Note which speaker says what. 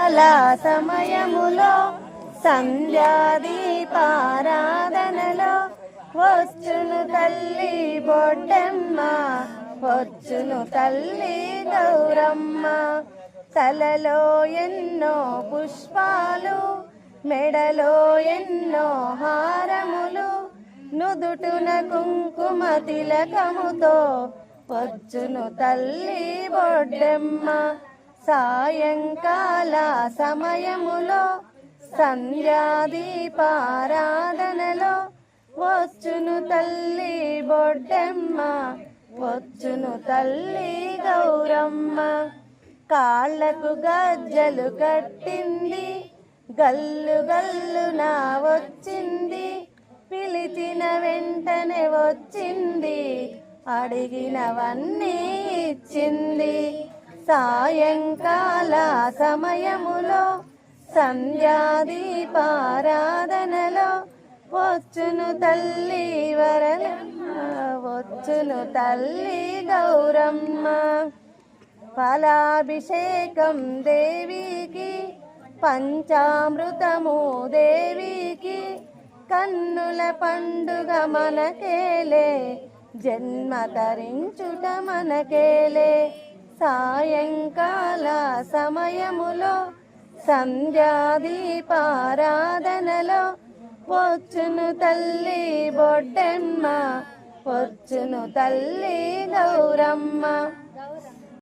Speaker 1: సాయంకాల సమయములో సంధ్యాదీపారాధనలో వచ్చును తల్లి బొడ్డెమ్మ, వచ్చును తల్లి గౌరమ్మ. తలలో ఎన్నో పుష్పాలు, మెడలో ఎన్నో హారములు, నుదుటున కుంకుమ తిలకముతో వచ్చును తల్లి బొడ్డెమ్మ. సాయంకాల సమయములో సంధ్యాదీపారాధనలో వచ్చును తల్లి బొడ్డెమ్మ, వచ్చును తల్లి గౌరమ్మ. కాళ్ళకు గజ్జలు కట్టింది, గల్లు గల్లున వచ్చింది, పిలిచిన వెంటనే వచ్చింది, అడిగినవన్నీ ఇచ్చింది. సాయంకాల సమయములో సంధ్యాదీపారాధనలో వచ్చును తల్లి వరలమ్మ, వచ్చును తల్లి గౌరమ్మ. ఫలాభిషేకం దేవికి, పంచామృతము దేవికి, కన్నుల పండుగ మనకేలే, జన్మ తరించుట మనకేలే. సాయంకాల సమయములో సంధ్యాదీపారాధనలో వచ్చును తల్లి బొడ్డెమ్మ, వచ్చును తల్లి గౌరమ్మ.